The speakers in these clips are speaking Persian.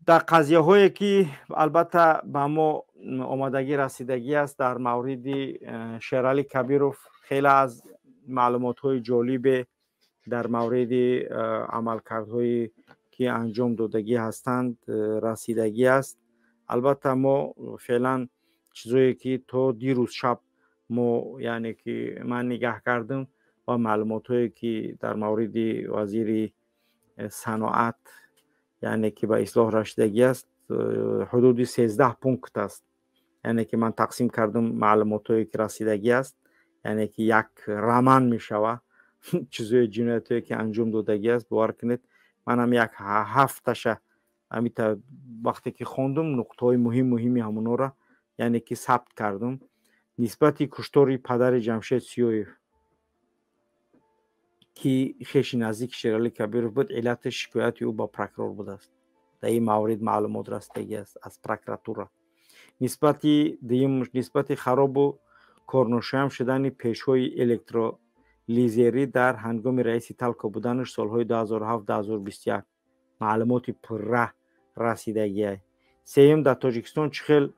در قضیه هایی که البته به ما آمادگی رسیدگی است در مورد شیرالی کبیروف، خیلی از معلومات های جالب در مورد عملکردهایی که انجام دادگی هستند رسیدگی است. البته ما فعلا چیزایی که تا دیروز شب ما یعنی که من نگاه کردم و معلومات هایی که در مورد وزیر صنعت یعنی که به اصلاح رسیدگی است حدود 13 پونکت است، یعنی که من تقسیم کردم معلومات هایی که رسیدگی است، یعنی که یک رمان می شود چیزای جنایت هایی که انجام دادگی است. باور کنید من هم یک هفتش امیتا وقتی که خوندم نقطه های مهمی همونا را یعنی که ثبت کردم. نسبت کشتار پدر جمشید سیویف که خیش نزدیک شیرالی کبیروف بود، علت شکایت او با پروکرور بود است. در این مورد معلومات رسیدگی است از پروکراتورا. نسبت خراب و کارناشیان شدن پیش‌های الکترولیزری در هنگام رئیس تلکا بودنش سالهای 2007-2021 معلومات پرره رسیدگی است. سوم در تاجیکستان چخیل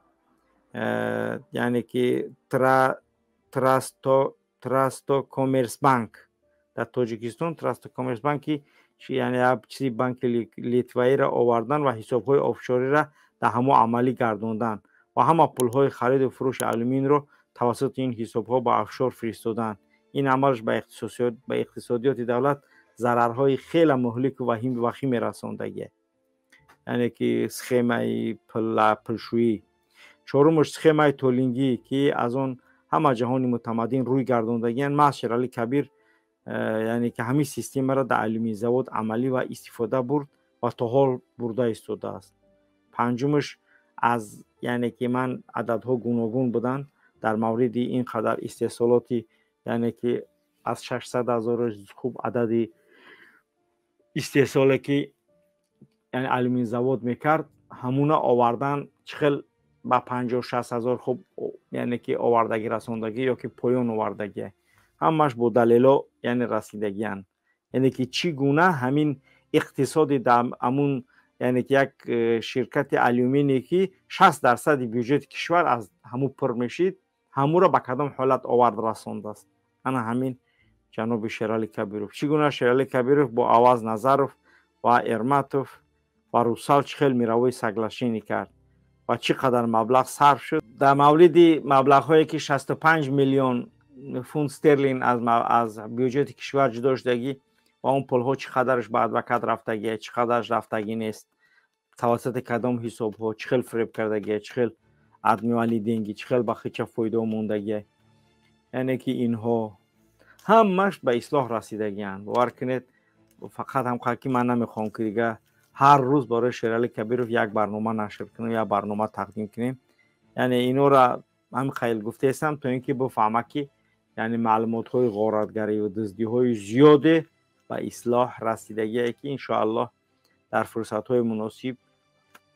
یعنی که تراستو کامرس بانک در تاجیکستان، تراستو کامرس بانکی یعنی چیزی بانک لیتوایی را آوردن و حساب‌های آفشوری را در همو عملی گرداندن و همه پول‌های خرید و فروش آلومین را توسط این حساب‌ها با آفشور فرستادن. این عملش به اقتصادیات دولت ضررهای خیلی مهلک و وخیم رساندگی، یعنی که سخیمه پلشویی. چهارمش سخیمه تولینگی که از آن همه جهان متمدن روی گرداندگی ما شیرالی کبیر یعنی که همین سیستم را در آلومین زود عملی و استفاده برد و تا حال برده ایستاده است. پنجمش از یعنی که من عددها گوناگون بودن در مورد این قدر استحصالاتی، یعنی که از 600,000 خوب عدد استحصالی که یعنی آلومین زود میکرد همونا آوردن چخل با 50-60,000 خوب یعنی که آوردگی رساندگی یا که پایان آوردگی همش با دلیلا یعنی رسیدگی هن. یعنی که چی گونه همین اقتصاد در امون یعنی که یک شرکت آلومینی که 60% بیوجت کشور از همو پر میشید همو را به کدام حالت آورد رسانده است. انا همین جناب شیرالی کبیروف چگونه شیرالی کبیروف با آواز نظروف و ارماتوف و روسال چخیل میروی سگلشینی کرد و چقدر مبلغ صرف شد در مورد مبلغ هایی که 65 میلیون فوند استرلین از بیوجت کشور جدا شدگی و اون پول ها چقدرش بعد وقت رفتگی چقدرش رفتگی نیست توسط کدام حساب ها چخیل فریب کردگی چخیل ادمیوالی دینگی چخیل با خیچه فایده موندگی، یعنی که اینها همش به اصلاح رسیدگی هستند. باور کنید فقط هم خاکی من نمیخوام که دیگه هر روز برای شیرالی کبیروف یک برنامه نشر کنیم یا برنامه تقدیم کنیم، یعنی اینو را هم خیلی گفته هستم تا اینکه بفهمه که یعنی معلومات های غارتگری و دزدی های زیاده به اصلاح رسیدگی که انشاءالله در فرصت های مناسب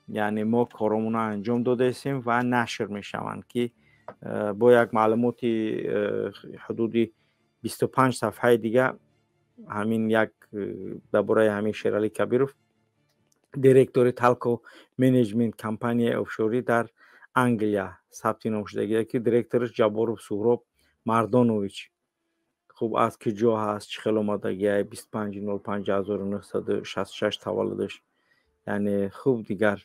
یعنی ما کارمون انجام داده هستیم و نشر می شوند که با یک معلومات حدودی 25 صفحه دیگه همین یک درباره همین شیرالی کبیروف دیرکتور تلکو منیجمنت کمپانی آفشوری در انگلیا ثبت نام شده که دیرکتورش جبارو سهراب مردانویچ خوب از کجا هست چخیل آمدگی 25/05/1966 تولدش، یعنی خوب دیگر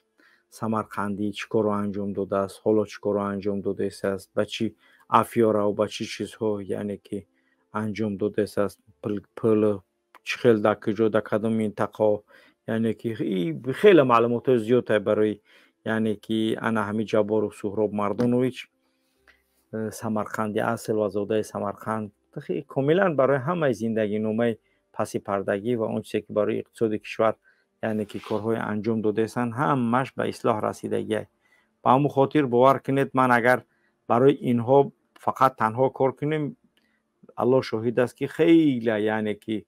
سمرقندی چیکار رو انجام داده است حالا چیکار رو انجام داده است با چی افیارا و با چی چیزها یعنی که انجام داده است پل چخیل در کجا در کدام منطقه، یعنی که خیلی معلومات زیاده برای یعنی که انا همی جبار سهراب مردانویچ سمرقندی اصل و زاده سمرقند کاملا برای همه زندگی نامه پسی پردگی و اون چیزی که برای اقتصاد کشور یعنی که کارهای انجام داده هستند همش به اصلاح رسیدگی. با همون خاطر باور کنید من اگر برای اینها فقط تنها کار کنیم الله شاهد است که خیلی یعنی که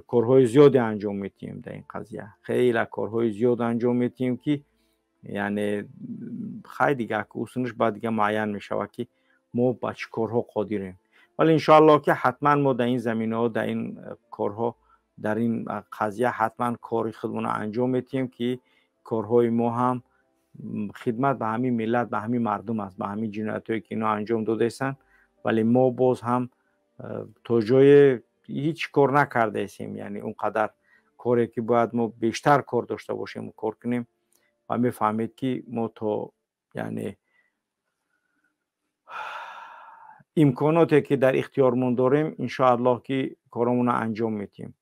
کارهای زیادی انجام میتیم در این قضیه، خیلی کارهای زیاد انجام میتیم که یعنی خیلی دیگه که اصولش بعد دیگه معین میشه که ما با چه کارها قادریم، ولی انشاءالله که حتما ما در این زمینه ها در این کارها در این قضیه حتما کاری خودمون انجام میتیم که کارهای ما هم خدمت به همین ملت، به همین مردم است، به همین جنایتایی که اینا انجام دادهستن. ولی ما باز هم تا جای هیچ کار نکرده هستیم. یعنی اونقدر کاری که باید ما بیشتر کار داشته باشیم و کار کنیم و میفهمید که ما تا یعنی امکاناتی که در اختیارمون داریم ان شاء الله که کارمون رو انجام میدیم.